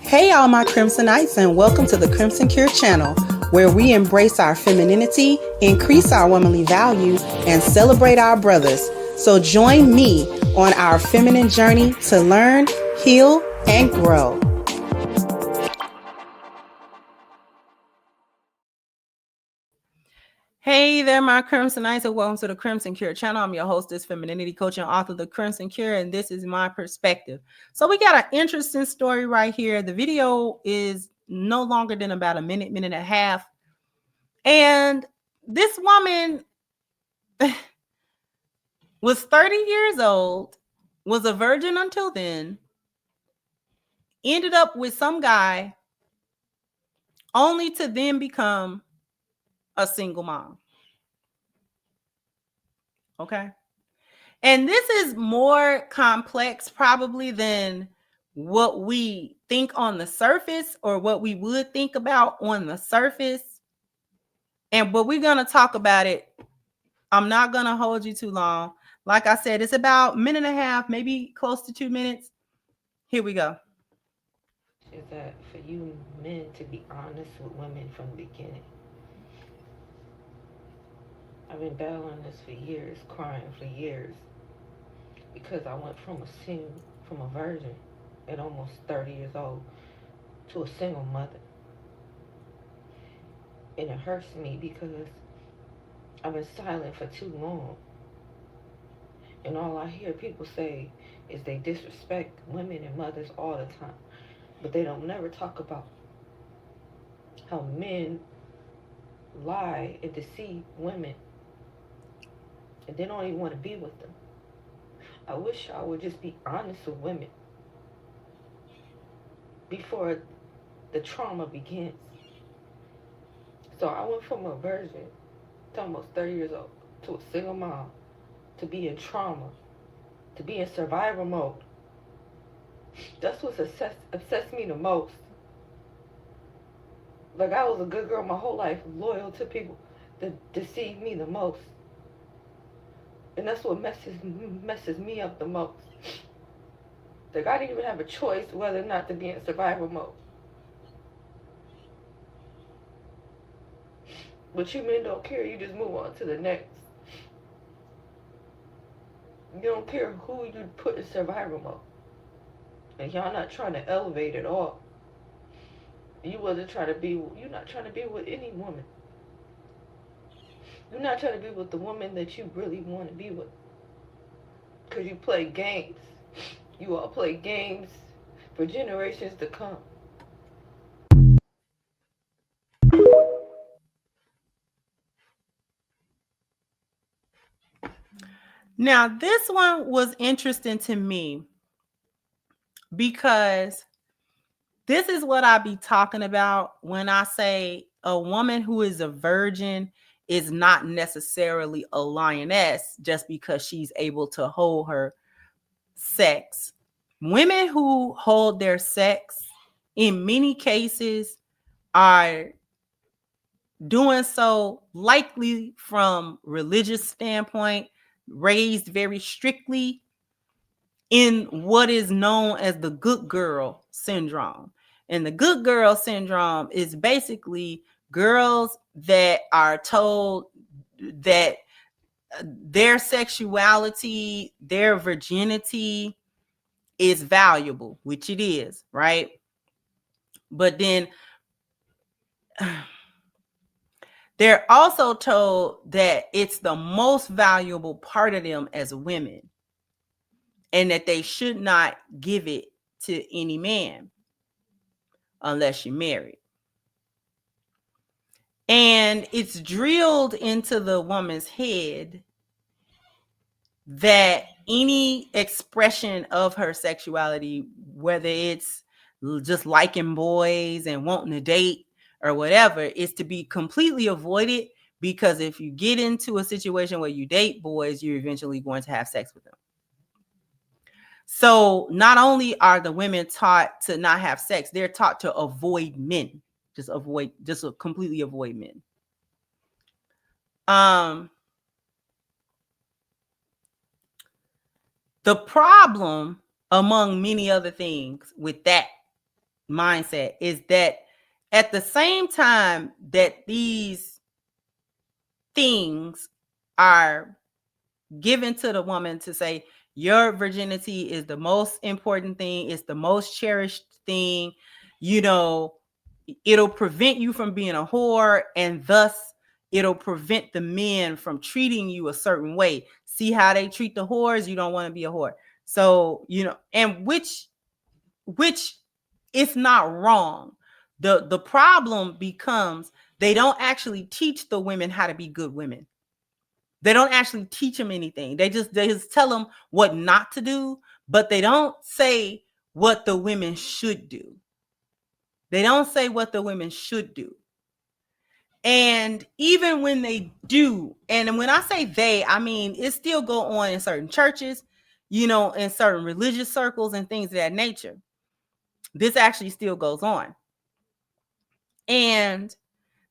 Hey, all my Crimsonites, and welcome to the Crimson Cure channel, where we embrace our femininity, increase our womanly value, and celebrate our brothers. So join me on our feminine journey to learn, heal, and grow. Hey there, my Crimsonites, and welcome to the Crimson Cure channel. I'm your hostess, femininity coach, and author of the Crimson Cure, and this is my perspective. So we got an interesting story right here. The video is no longer than about a minute and a half. And this woman was 30 years old, was a virgin until then, ended up with some guy, only to then become a single mom. Okay. And this is more complex probably than what we think on the surface, or what we would think about on the surface. But we're going to talk about it. I'm not going to hold you too long. Like I said, it's about a minute and a half, maybe close to 2 minutes. Here we go. Is that for you men to be honest with women from the beginning. I've been battling this for years, crying for years, because I went from a virgin at almost 30 years old to a single mother. And it hurts me because I've been silent for too long. And all I hear people say is they disrespect women and mothers all the time. But they don't never talk about how men lie and deceive women, and they don't even want to be with them. I wish I would just be honest with women before the trauma begins. So I went from a virgin to almost 30 years old to a single mom, to be in trauma, to be in survival mode. That's what obsessed me the most. Like, I was a good girl my whole life, loyal to people that deceive me the most. And that's what messes me up the most. Like, I didn't even have a choice whether or not to be in survival mode. But you men don't care, you just move on to the next. You don't care who you put in survival mode. And y'all not trying to elevate at all. You're not trying to be with any woman. You're not trying to be with the woman that you really want to be with. Because you play games. You all play games for generations to come. Now, this one was interesting to me because this is what I be talking about when I say a woman who is a virgin is not necessarily a lioness just because she's able to hold her sex. Women who hold their sex in many cases are doing so likely from religious standpoint, raised very strictly in what is known as the good girl syndrome. And the good girl syndrome is basically girls that are told that their sexuality, their virginity is valuable, which it is, right? But then they're also told that it's the most valuable part of them as women, and that they should not give it to any man unless you're married. And it's drilled into the woman's head that any expression of her sexuality, whether it's just liking boys and wanting to date or whatever, is to be completely avoided, because if you get into a situation where you date boys, you're eventually going to have sex with them. So not only are the women taught to not have sex, they're taught to avoid men, just completely avoid men. The problem, among many other things, with that mindset is that at the same time that these things are given to the woman to say, your virginity is the most important thing, it's the most cherished thing, you know, it'll prevent you from being a whore, and thus it'll prevent the men from treating you a certain way. See how they treat the whores? You don't want to be a whore. So, you know, and which is not wrong. The problem becomes they don't actually teach the women how to be good women. They don't actually teach them anything. They just tell them what not to do, but they don't say what the women should do. They don't say what the women should do. And even when they do, and when I say they, I mean it still go on in certain churches, you know, in certain religious circles and things of that nature. This actually still goes on. And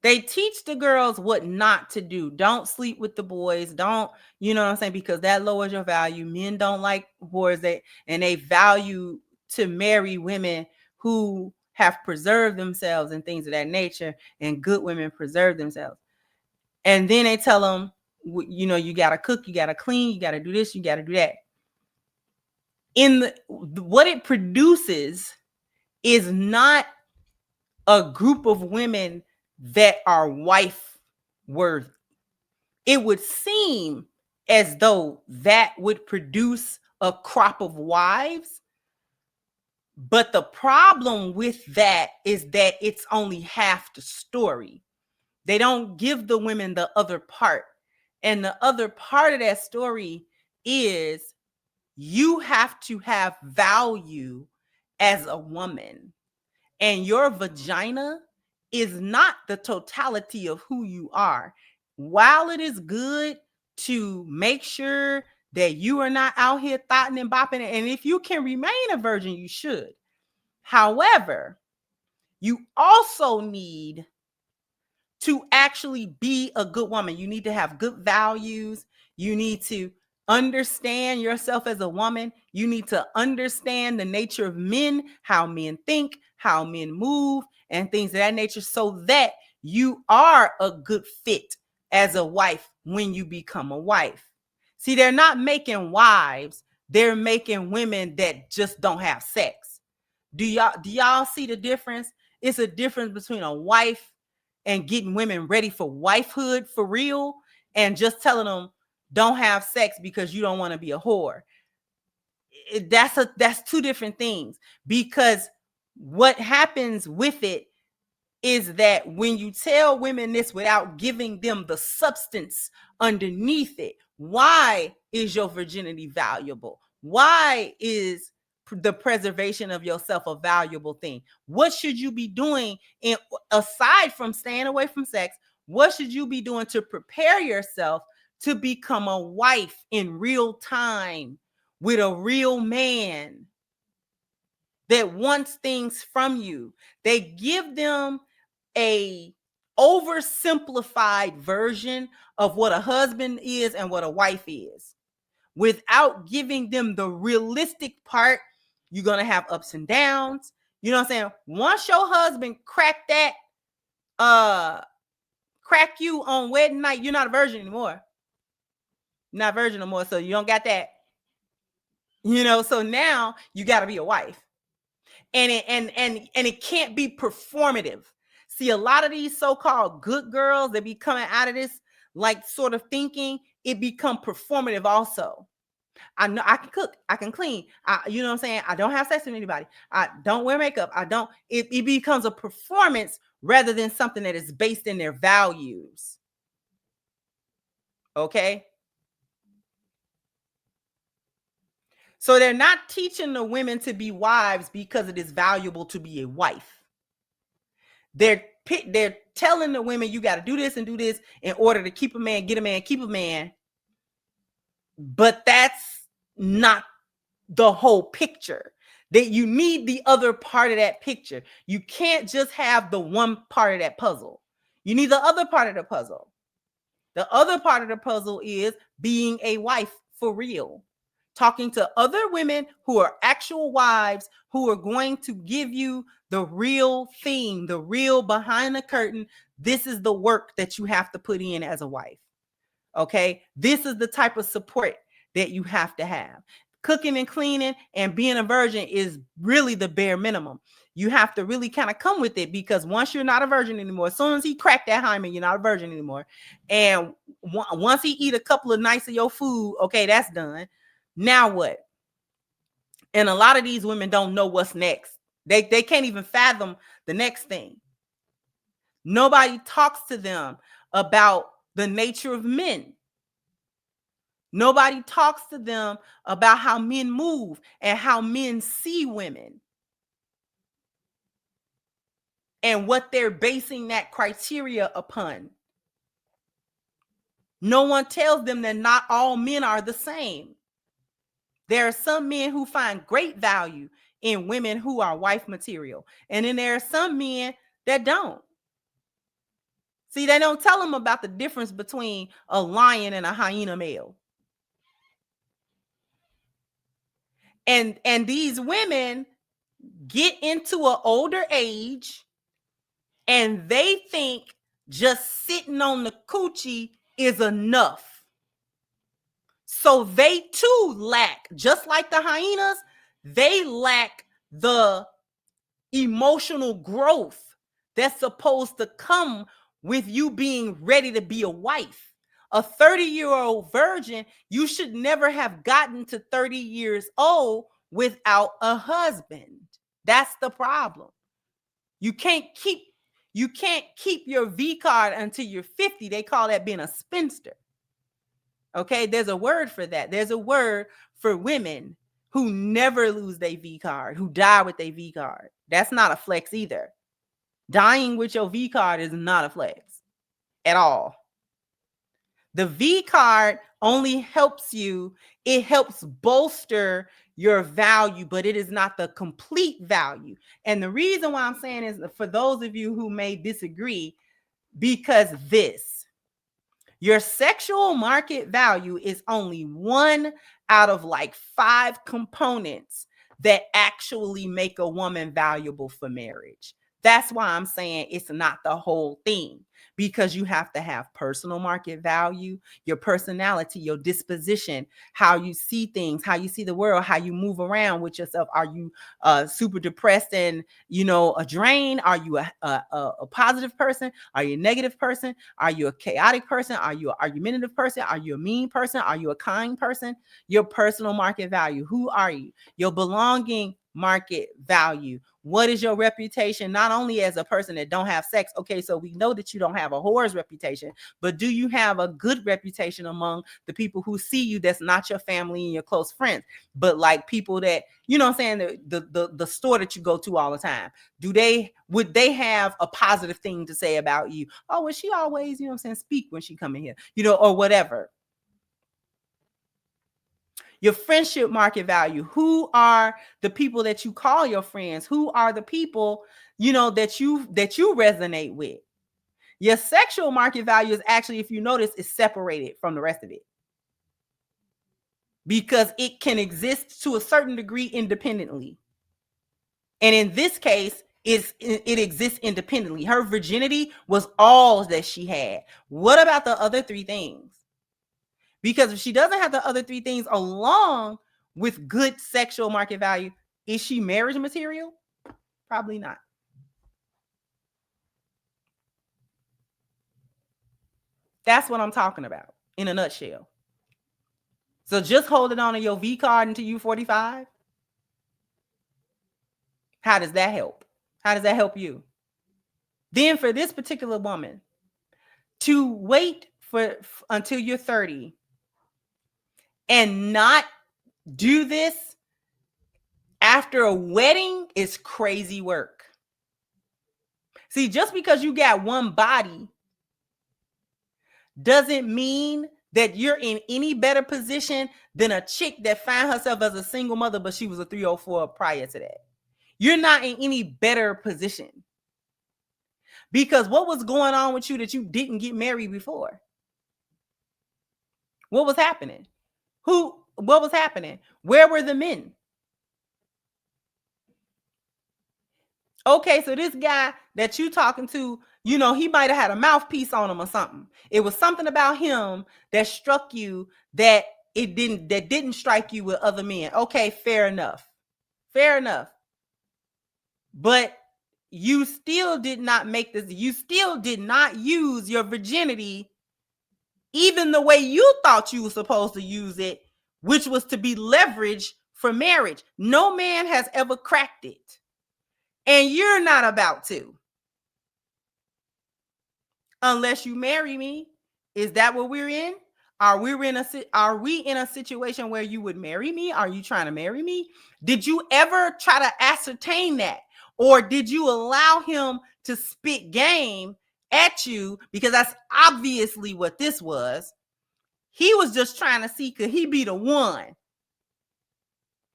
they teach the girls what not to do. Don't sleep with the boys. Don't, you know what I'm saying? Because that lowers your value. Men don't like whores, and they value to marry women who have preserved themselves and things of that nature, and good women preserve themselves. And then they tell them, you know, you got to cook, you got to clean, you got to do this, you got to do that. What it produces is not a group of women that are wife worthy. It would seem as though that would produce a crop of wives. But the problem with that is that it's only half the story. They don't give the women the other part. And the other part of that story is you have to have value as a woman. And your vagina is not the totality of who you are. While it is good to make sure that you are not out here thotting and bopping, and if you can remain a virgin, you should. However, you also need to actually be a good woman. You need to have good values. You need to understand yourself as a woman. You need to understand the nature of men, how men think, how men move, and things of that nature, so that you are a good fit as a wife when you become a wife. See, they're not making wives, they're making women that just don't have sex. Do y'all see the difference? It's a difference between a wife and getting women ready for wifehood for real, and just telling them don't have sex because you don't want to be a whore. That's two different things, because what happens with it is that when you tell women this without giving them the substance underneath it, why is your virginity valuable? Why is the preservation of yourself a valuable thing? What should you be doing aside from staying away from sex? What should you be doing to prepare yourself to become a wife in real time with a real man that wants things from you? They give them a oversimplified version of what a husband is and what a wife is, without giving them the realistic part. You're going to have ups and downs. You know what I'm saying? Once your husband crack you on wedding night, you're not a virgin anymore. You're not a virgin anymore. So you don't got that. You know, so now you got to be a wife. And it can't be performative. See, a lot of these so-called good girls that be coming out of this like sort of thinking, it become performative also. I know I can cook, I can clean. You know what I'm saying? I don't have sex with anybody. I don't wear makeup. It becomes a performance rather than something that is based in their values. Okay? So they're not teaching the women to be wives because it is valuable to be a wife. They're telling the women you got to do this and do this in order to keep a man, get a man, keep a man. But that's not the whole picture. That you need the other part of that picture. You can't just have the one part of that puzzle. You need the other part of the puzzle. The other part of the puzzle is being a wife for real. talking to other women who are actual wives, who are going to give you the real thing, the real behind the curtain. This is the work that you have to put in as a wife. Okay. This is the type of support that you have to have. Cooking and cleaning and being a virgin is really the bare minimum. You have to really kind of come with it, because once you're not a virgin anymore, as soon as he cracked that hymen, you're not a virgin anymore. And once he eat a couple of nights of your food, okay, that's done. Now what? And a lot of these women don't know what's next. They can't even fathom the next thing. Nobody talks to them about the nature of men. Nobody talks to them about how men move and how men see women and what they're basing that criteria upon. No one tells them that not all men are the same. There are some men who find great value in women who are wife material. And then there are some men that don't. See, they don't tell them about the difference between a lion and a hyena male. And these women get into an older age and they think just sitting on the coochie is enough. So they too lack, just like the hyenas, they lack the emotional growth that's supposed to come with you being ready to be a wife. A 30-year-old virgin, you should never have gotten to 30 years old without a husband. That's the problem. You can't keep your V card until you're 50. They call that being a spinster. Okay, there's a word for that. There's a word for women who never lose their V card, who die with their V card. That's not a flex either. Dying with your V card is not a flex at all. The V card only helps you, it helps bolster your value, but it is not the complete value. And the reason why I'm saying is, for those of you who may disagree, because your sexual market value is only one out of like 5 components that actually make a woman valuable for marriage. That's why I'm saying it's not the whole thing, because you have to have personal market value, your personality, your disposition, how you see things, how you see the world, how you move around with yourself. Are you super depressed and, a drain? Are you a positive person? Are you a negative person? Are you a chaotic person? Are you an argumentative person? Are you a mean person? Are you a kind person? Your personal market value. Who are you? Your belonging market value. What is your reputation? Not only as a person that don't have sex. Okay, so we know that you don't have a whore's reputation, but do you have a good reputation among the people who see you that's not your family and your close friends, but like people that, you know what I'm saying, the store that you go to all the time? Would they have a positive thing to say about you? Oh, well, she always, you know what I'm saying, speak when she come in here, or whatever. Your friendship market value. Who are the people that you call your friends? Who are the people, that you resonate with? Your sexual market value is actually, if you notice, is separated from the rest of it, because it can exist to a certain degree independently. And in this case, it exists independently. Her virginity was all that she had. What about the other 3 things? Because if she doesn't have the other 3 things along with good sexual market value, is she marriage material? Probably not. That's what I'm talking about in a nutshell. So just holding on to your V card until you're 45. How does that help? How does that help you? Then for this particular woman to wait until you're 30 and not do this after a wedding is crazy work. See, just because you got one body doesn't mean that you're in any better position than a chick that found herself as a single mother, but she was a 304 prior to that. You're not in any better position, because what was going on with you that you didn't get married before? What was happening? Who What was happening? Where were the men? Okay, so this guy that you talking to, he might have had a mouthpiece on him or something. It was something about him that struck you that didn't strike you with other men. Okay, fair enough. Fair enough. But you still did not make this, you still did not use your virginity even the way you thought you were supposed to use it, which was to be leveraged for marriage. No man has ever cracked it. And you're not about to. Unless you marry me. Is that what we're in? Are we in a situation where you would marry me? Are you trying to marry me? Did you ever try to ascertain that? Or did you allow him to spit game at you? Because that's obviously what this was. He was just trying to see, could he be the one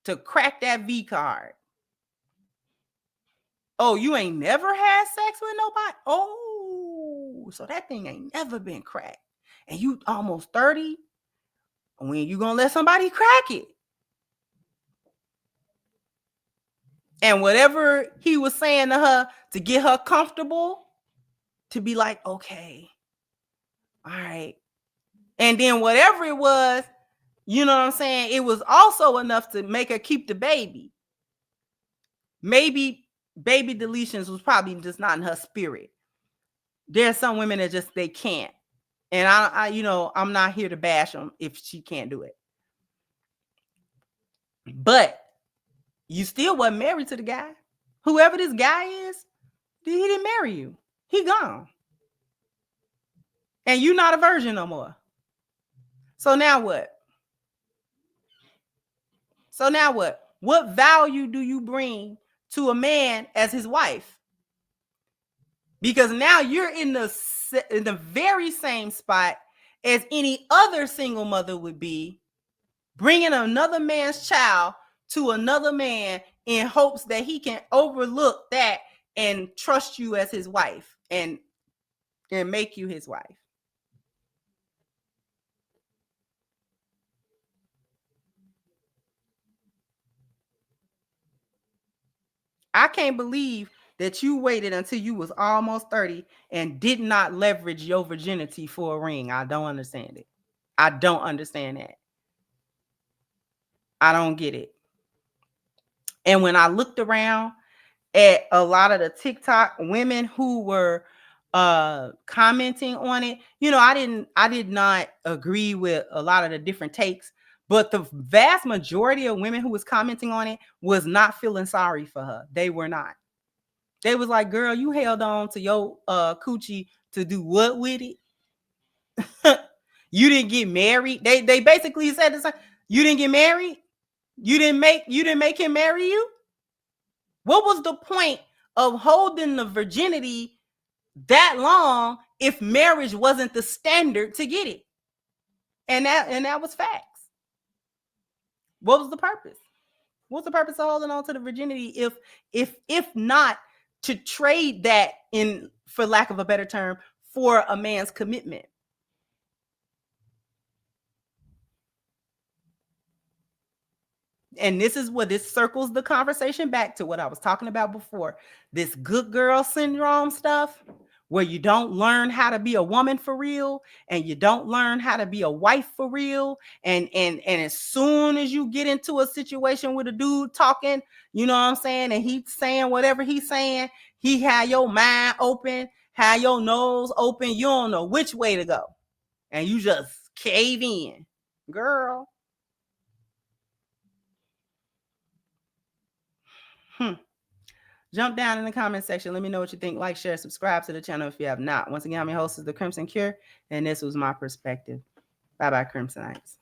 to crack that V card? Oh, you ain't never had sex with nobody? Oh, so that thing ain't never been cracked. And you almost 30? When you gonna let somebody crack it? And whatever he was saying to her to get her comfortable, to be like, okay, all right. And then whatever it was, you know what I'm saying? It was also enough to make her keep the baby. Maybe baby deletions was probably just not in her spirit. There's some women that just, they can't. And I'm not here to bash them if she can't do it. But you still wasn't married to the guy. Whoever this guy is, he didn't marry you. He gone. And you're not a virgin no more. So now what? What value do you bring to a man as his wife? Because now you're in the very same spot as any other single mother would be, bringing another man's child to another man in hopes that he can overlook that and trust you as his wife and make you his wife. I can't believe that you waited until you was almost 30 and did not leverage your virginity for a ring. I don't understand it. I don't understand that. I don't get it. And when I looked around at a lot of the TikTok women who were commenting on it, I did not agree with a lot of the different takes, but the vast majority of women who was commenting on it was not feeling sorry for her. They were not. They was like, girl, you held on to your coochie to do what with it? You didn't get married. They basically said this. You didn't get married. You didn't make him marry you. What was the point of holding the virginity that long if marriage wasn't the standard to get it? And that was facts. What was the purpose? What's the purpose of holding on to the virginity if not to trade that, in, for lack of a better term, for a man's commitment? And this circles the conversation back to what I was talking about before. This good girl syndrome stuff, where you don't learn how to be a woman for real, and you don't learn how to be a wife for real. And as soon as you get into a situation with a dude talking, you know what I'm saying, and he's saying whatever he's saying, he had your mind open, had your nose open, you don't know which way to go. And you just cave in. Girl. Jump down in the comment section. Let me know what you think. Like, share, subscribe to the channel if you have not. Once again, I'm your host, is the Crimson Cure, and this was my perspective. Bye-bye, Crimsonites.